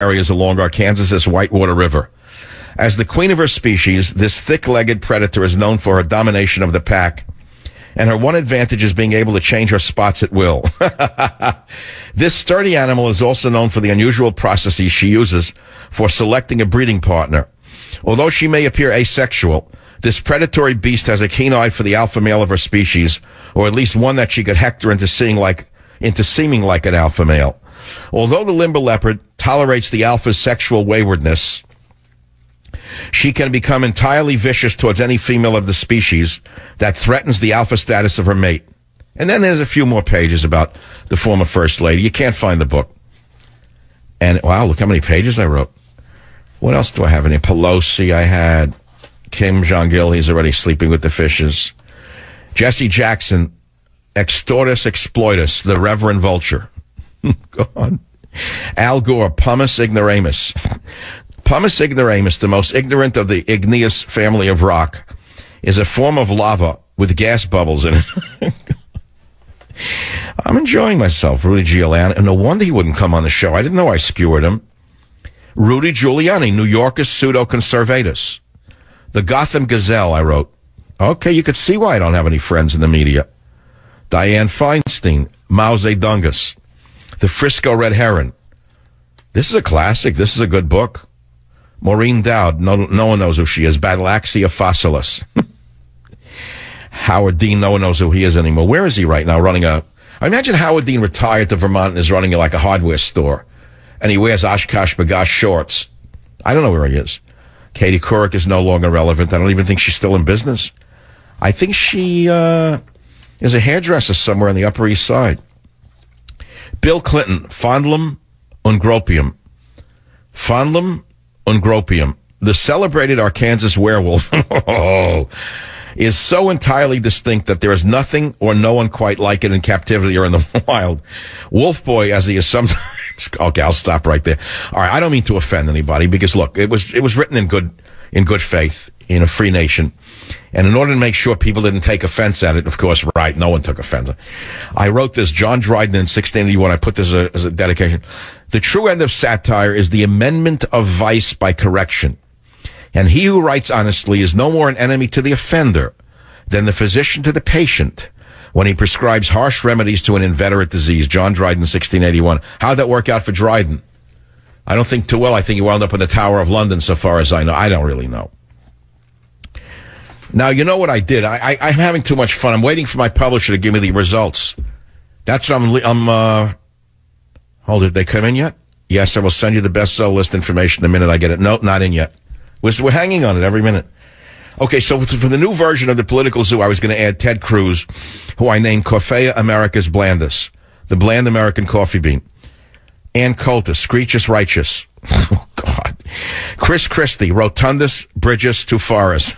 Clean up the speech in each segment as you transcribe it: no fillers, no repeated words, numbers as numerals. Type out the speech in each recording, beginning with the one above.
areas along Arkansas's Whitewater River. As the queen of her species, this thick-legged predator is known for her domination of the pack, and her one advantage is being able to change her spots at will. This sturdy animal is also known for the unusual processes she uses for selecting a breeding partner. Although she may appear asexual, this predatory beast has a keen eye for the alpha male of her species, or at least one that she could hector into seeming like an alpha male. Although the limber leopard tolerates the alpha's sexual waywardness, she can become entirely vicious towards any female of the species that threatens the alpha status of her mate. And then there's a few more pages about the former First Lady. You can't find the book. And, wow, look how many pages I wrote. What else do I have in here? Pelosi, I had Kim Jong-il, he's already sleeping with the fishes. Jesse Jackson, Extortus Exploitus, the Reverend Vulture. Go on. Al Gore, Pumice Ignoramus. Pumice Ignoramus, the most ignorant of the igneous family of rock, is a form of lava with gas bubbles in it. I'm enjoying myself, Rudy Giuliani. And no wonder he wouldn't come on the show. I didn't know I skewered him. Rudy Giuliani, New Yorkers pseudo-conservatus. The Gotham Gazelle, I wrote. Okay, you could see why I don't have any friends in the media. Dianne Feinstein, Mao Zedongus. The Frisco Red Heron. This is a classic. This is a good book. Maureen Dowd, no one knows who she is. Batalaxia fossilis. Howard Dean, no one knows who he is anymore. Where is he right now running I imagine Howard Dean retired to Vermont and is running like a hardware store. And he wears Oshkosh B'gosh shorts. I don't know where he is. Katie Couric is no longer relevant. I don't even think she's still in business. I think she is a hairdresser somewhere on the Upper East Side. Bill Clinton, Fondlum Ungropium. Fondlum Ungropium. The celebrated Arkansas werewolf is so entirely distinct that there is nothing or no one quite like it in captivity or in the wild. Wolf Boy, as he is sometimes... Okay, I'll stop right there. All right, I don't mean to offend anybody because, look, it was written in good faith in a free nation. And in order to make sure people didn't take offense at it, of course, right, no one took offense. I wrote this, John Dryden in 1681. I put this as a dedication. The true end of satire is the amendment of vice by correction. And he who writes honestly is no more an enemy to the offender than the physician to the patient when he prescribes harsh remedies to an inveterate disease. John Dryden, 1681. How'd that work out for Dryden? I don't think too well. I think he wound up in the Tower of London, so far as I know. I don't really know. Now, you know what I did? I'm having too much fun. I'm waiting for my publisher to give me the results. That's what hold it, they come in yet? Yes, I will send you the bestseller list information the minute I get it. No, not in yet. We're hanging on it every minute. Okay, so for the new version of the Political Zoo, I was going to add Ted Cruz, who I named Coffea Americas Blandus, the bland American coffee bean. Ann Coulter, Screechus Righteous. Oh, God. Chris Christie, Rotundus Bridges Too Faris.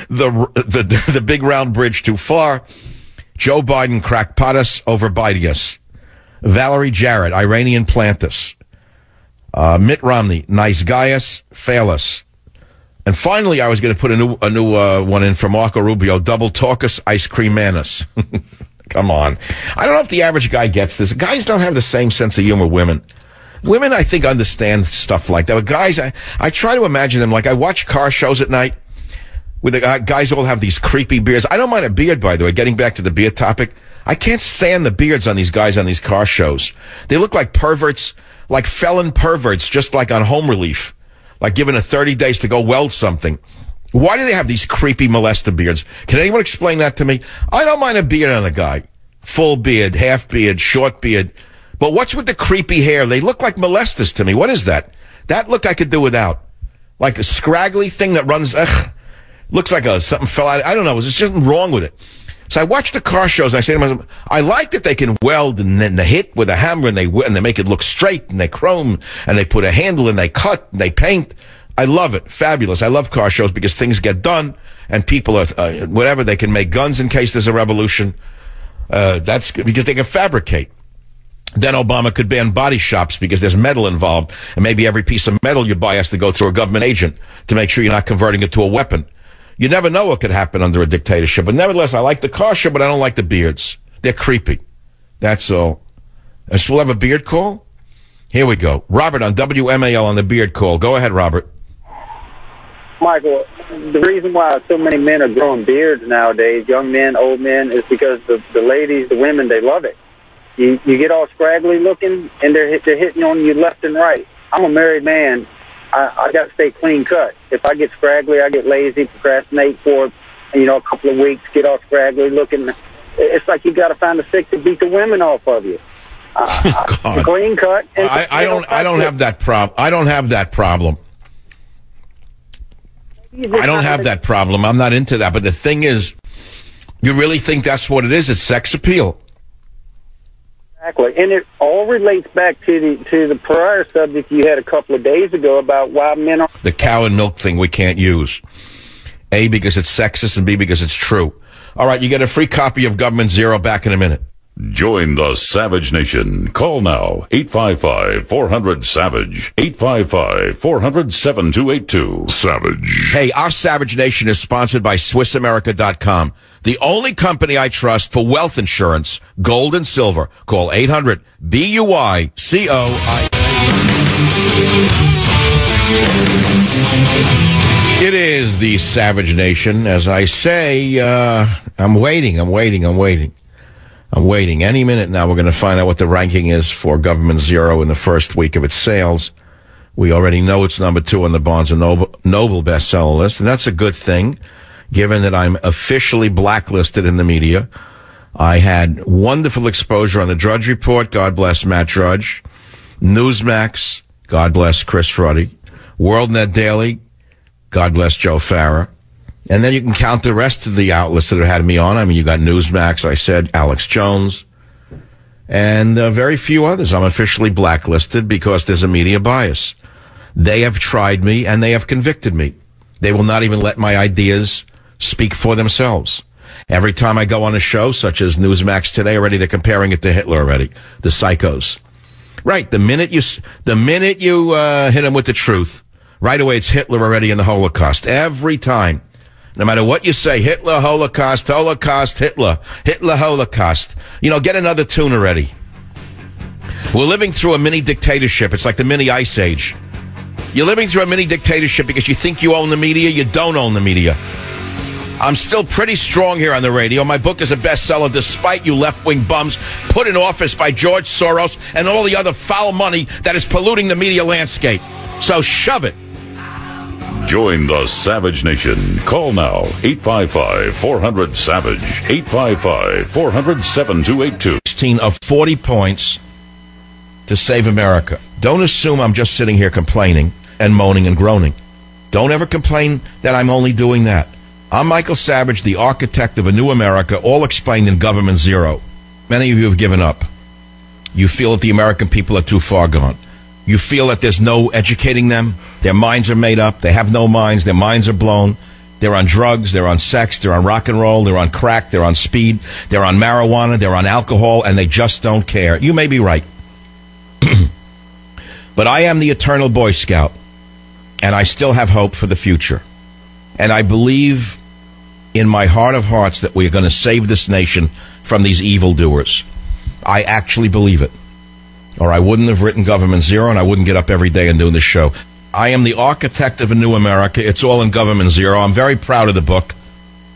The big round bridge too far. Joe Biden, Crackpotus Overbidius. Valerie Jarrett, Iranian Plantus. Mitt Romney, Nice Gaius Phalus. And finally, I was going to put a new one in for Marco Rubio, Double Taucus Ice Cream Manus. Come on. I don't know if the average guy gets this. Guys don't have the same sense of humor women. Women, I think, understand stuff like that. But guys, I try to imagine them. Like, I watch car shows at night where the guys all have these creepy beards. I don't mind a beard, by the way. Getting back to the beard topic, I can't stand the beards on these guys on these car shows. They look like perverts, like felon perverts, just like on home relief. Like given a 30 days to go weld something. Why do they have these creepy molester beards? Can anyone explain that to me? I don't mind a beard on a guy. Full beard, half beard, short beard. But what's with the creepy hair? They look like molesters to me. What is that? That look I could do without. Like a scraggly thing that runs, looks like something fell out. I don't know. There's just something wrong with it. So I watch the car shows and I say to myself, I like that they can weld and then they hit with a hammer and they make it look straight and they chrome and they put a handle and they cut and they paint. I love it. Fabulous. I love car shows because things get done and people are, whatever, they can make guns in case there's a revolution. That's because they can fabricate. Then Obama could ban body shops because there's metal involved and maybe every piece of metal you buy has to go through a government agent to make sure you're not converting it to a weapon. You never know what could happen under a dictatorship. But nevertheless, I like the car show, but I don't like the beards. They're creepy. That's all. I still have a beard call? Here we go. Robert on WMAL on the Beard Call. Go ahead, Robert. Michael, the reason why so many men are growing beards nowadays, young men, old men, is because the ladies, the women, they love it. You get all scraggly looking, and they're hitting on you left and right. I'm a married man. I got to stay clean cut. If I get scraggly, I get lazy, procrastinate for, a couple of weeks, get all scraggly looking. It's like you got to find a stick to beat the women off of you. Clean cut. And I don't have that problem. I don't have that problem. I don't have that problem. I'm not into that. But the thing is, you really think that's what it is? It's sex appeal. Exactly. And it all relates back to the prior subject you had a couple of days ago about why men are... The cow and milk thing we can't use. A, because it's sexist, and B, because it's true. All right, you get a free copy of Government Zero. Back in a minute. Join the Savage Nation. Call now, 855-400-SAVAGE, 855-400-7282. Savage. Hey, our Savage Nation is sponsored by SwissAmerica.com, the only company I trust for wealth insurance, gold and silver. Call 800-BUYCOI. It is the Savage Nation. As I say, I'm waiting. Any minute now, we're going to find out what the ranking is for Government Zero in the first week of its sales. We already know it's number 2 on the Barnes & Noble bestseller list, and that's a good thing, given that I'm officially blacklisted in the media. I had wonderful exposure on the Drudge Report, God bless Matt Drudge, Newsmax, God bless Chris Ruddy, WorldNet Daily, God bless Joe Farah. And then you can count the rest of the outlets that have had me on. I mean, you got Newsmax, I said, Alex Jones, and very few others. I'm officially blacklisted because there's a media bias. They have tried me, and they have convicted me. They will not even let my ideas speak for themselves. Every time I go on a show, such as Newsmax today, already they're comparing it to Hitler already, the psychos. Right, the minute you hit them with the truth, right away it's Hitler already in the Holocaust. Every time. No matter what you say, Hitler, Holocaust, Hitler, Holocaust. Get another tune already. We're living through a mini dictatorship. It's like the mini ice age. You're living through a mini dictatorship because you think you own the media. You don't own the media. I'm still pretty strong here on the radio. My book is a bestseller despite you left-wing bums put in office by George Soros and all the other foul money that is polluting the media landscape. So shove it. Join the Savage Nation. Call now, 855-400-SAVAGE, 855-400-7282. 16 of 40 points to save America. Don't assume I'm just sitting here complaining and moaning and groaning. Don't ever complain that I'm only doing that. I'm Michael Savage, the architect of a new America, all explained in Government Zero. Many of you have given up. You feel that the American people are too far gone. You feel that there's no educating them. Their minds are made up. They have no minds. Their minds are blown. They're on drugs. They're on sex. They're on rock and roll. They're on crack. They're on speed. They're on marijuana. They're on alcohol, and they just don't care. You may be right. But I am the eternal Boy Scout, and I still have hope for the future. And I believe in my heart of hearts that we are going to save this nation from these evildoers. I actually believe it. Or I wouldn't have written Government Zero, and I wouldn't get up every day and do this show. I am the architect of a new America. It's all in Government Zero. I'm very proud of the book.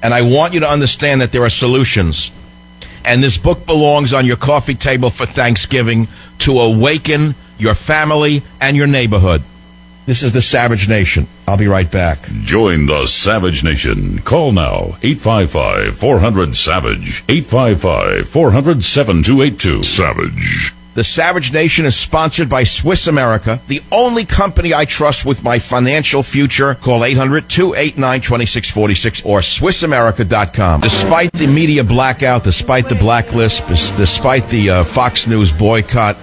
And I want you to understand that there are solutions. And this book belongs on your coffee table for Thanksgiving to awaken your family and your neighborhood. This is the Savage Nation. I'll be right back. Join the Savage Nation. Call now, 855-400-SAVAGE, 855-400-7282. Savage. The Savage Nation is sponsored by Swiss America, the only company I trust with my financial future. Call 800-289-2646 or SwissAmerica.com. Despite the media blackout, despite the blacklist, despite the Fox News boycott,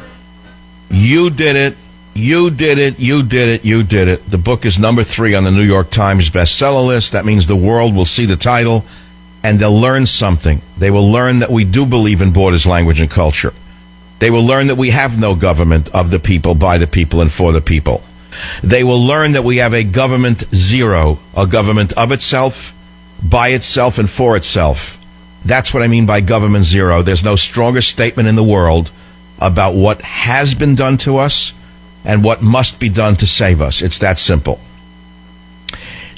you did it. You did it. You did it. You did it. The book is number 3 on the New York Times bestseller list. That means the world will see the title and they'll learn something. They will learn that we do believe in borders, language, and culture. They will learn that we have no government of the people, by the people, and for the people. They will learn that we have a Government Zero, a government of itself, by itself, and for itself. That's what I mean by Government Zero. There's no stronger statement in the world about what has been done to us, and what must be done to save us. It's that simple.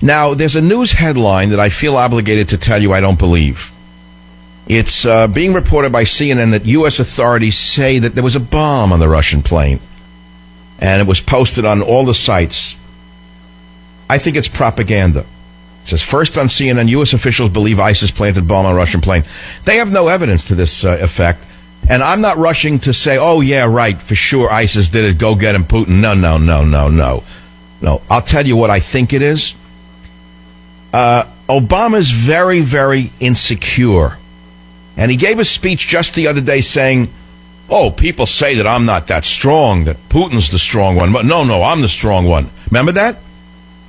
Now, there's a news headline that I feel obligated to tell you I don't believe. It's being reported by CNN that U.S. authorities say that there was a bomb on the Russian plane, and it was posted on all the sites. I think it's propaganda. It says, first on CNN, U.S. officials believe ISIS planted bomb on a Russian plane. They have no evidence to this effect, and I'm not rushing to say, oh, yeah, right, for sure, ISIS did it, go get him, Putin. No. I'll tell you what I think it is. Obama's very, very insecure. And he gave a speech just the other day saying, oh, people say that I'm not that strong, that Putin's the strong one. But no, I'm the strong one. Remember that?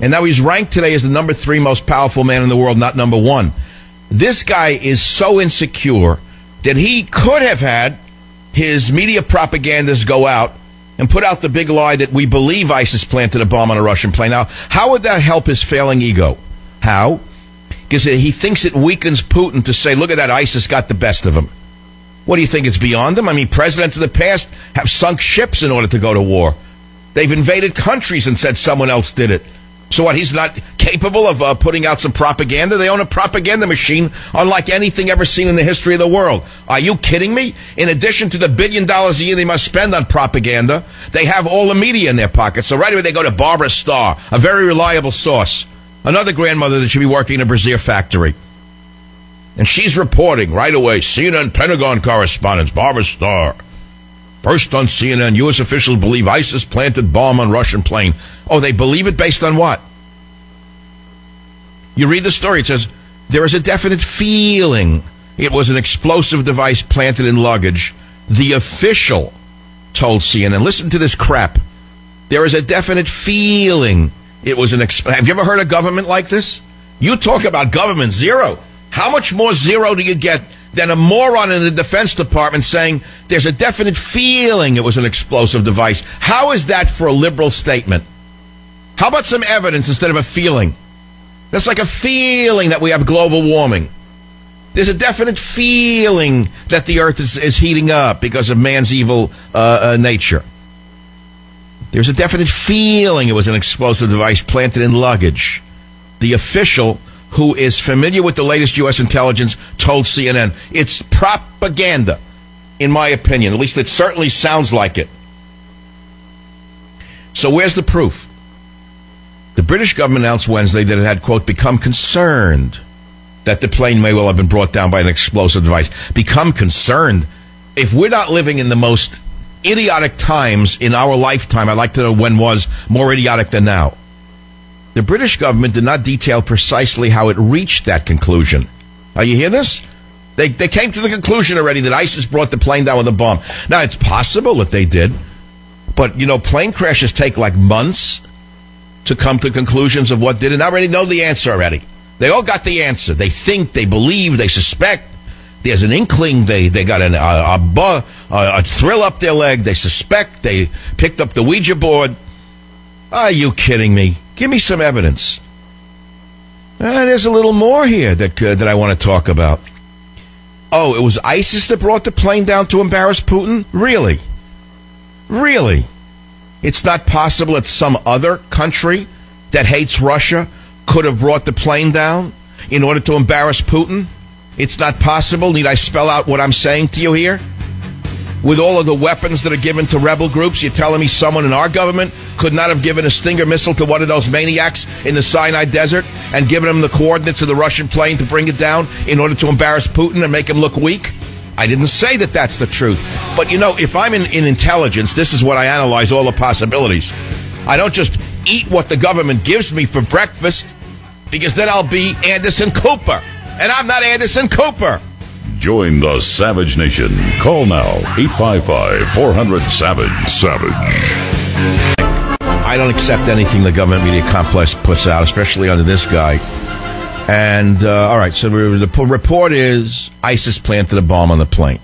And now he's ranked today as the number 3 most powerful man in the world, not number 1. This guy is so insecure that he could have had his media propagandists go out and put out the big lie that we believe ISIS planted a bomb on a Russian plane. Now, how would that help his failing ego? How? Because he thinks it weakens Putin to say, look at that, ISIS got the best of him. What do you think, it's beyond him? I mean, presidents of the past have sunk ships in order to go to war. They've invaded countries and said someone else did it. So what, he's not capable of putting out some propaganda? They own a propaganda machine unlike anything ever seen in the history of the world. Are you kidding me? In addition to the $1 billion a year they must spend on propaganda, they have all the media in their pockets. So right away they go to Barbara Starr, a very reliable source. Another grandmother that should be working in a brassiere factory. And she's reporting right away, CNN Pentagon correspondent, Barbara Starr. First on CNN, U.S. officials believe ISIS planted bomb on Russian plane. Oh, they believe it based on what? You read the story, it says, there is a definite feeling it was an explosive device planted in luggage. The official told CNN, listen to this crap. There is a definite feeling it was have you ever heard of government like this? You talk about government zero. How much more zero do you get than a moron in the Defense Department saying there's a definite feeling it was an explosive device? How is that for a liberal statement? How about some evidence instead of a feeling? That's like a feeling that we have global warming. There's a definite feeling that the earth is heating up because of man's evil nature. There's a definite feeling it was an explosive device planted in luggage. The official, who is familiar with the latest U.S. intelligence, told CNN, it's propaganda, in my opinion. At least it certainly sounds like it. So where's the proof? The British government announced Wednesday that it had, quote, become concerned that the plane may well have been brought down by an explosive device. Become concerned? If we're not living in the most idiotic times in our lifetime, I'd like to know when was more idiotic than now. The British government did not detail precisely how it reached that conclusion. You hear this? They came to the conclusion already that ISIS brought the plane down with a bomb. Now, it's possible that they did, but, you know, plane crashes take like months to come to conclusions of what did it. I already know the answer already. They all got the answer. They think, they believe, they suspect. There's an inkling. They got a thrill up their leg. They suspect. They picked up the Ouija board. Are you kidding me? Give me some evidence. There's a little more here that I want to talk about. Oh, it was ISIS that brought the plane down to embarrass Putin? Really? Really? It's not possible that some other country that hates Russia could have brought the plane down in order to embarrass Putin? It's not possible? Need I spell out what I'm saying to you here? With all of the weapons that are given to rebel groups, you're telling me someone in our government could not have given a Stinger missile to one of those maniacs in the Sinai Desert and given him the coordinates of the Russian plane to bring it down in order to embarrass Putin and make him look weak? I didn't say that that's the truth. But, you know, if I'm in intelligence, this is what I analyze all the possibilities. I don't just eat what the government gives me for breakfast, because then I'll be Anderson Cooper. And I'm not Anderson Cooper. Join the Savage Nation. Call now, 855-400-SAVAGE. Savage. I don't accept anything the government media complex puts out, especially under this guy. And, all right, so the report is ISIS planted a bomb on the plane.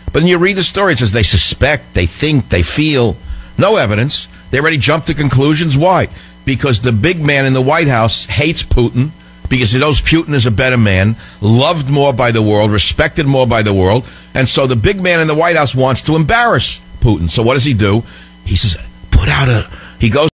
But then you read the story, it says they suspect, they think, they feel. No evidence. They already jumped to conclusions. Why? Because the big man in the White House hates Putin, because he knows Putin is a better man, loved more by the world, respected more by the world, and so the big man in the White House wants to embarrass Putin. So what does he do? He says, put he goes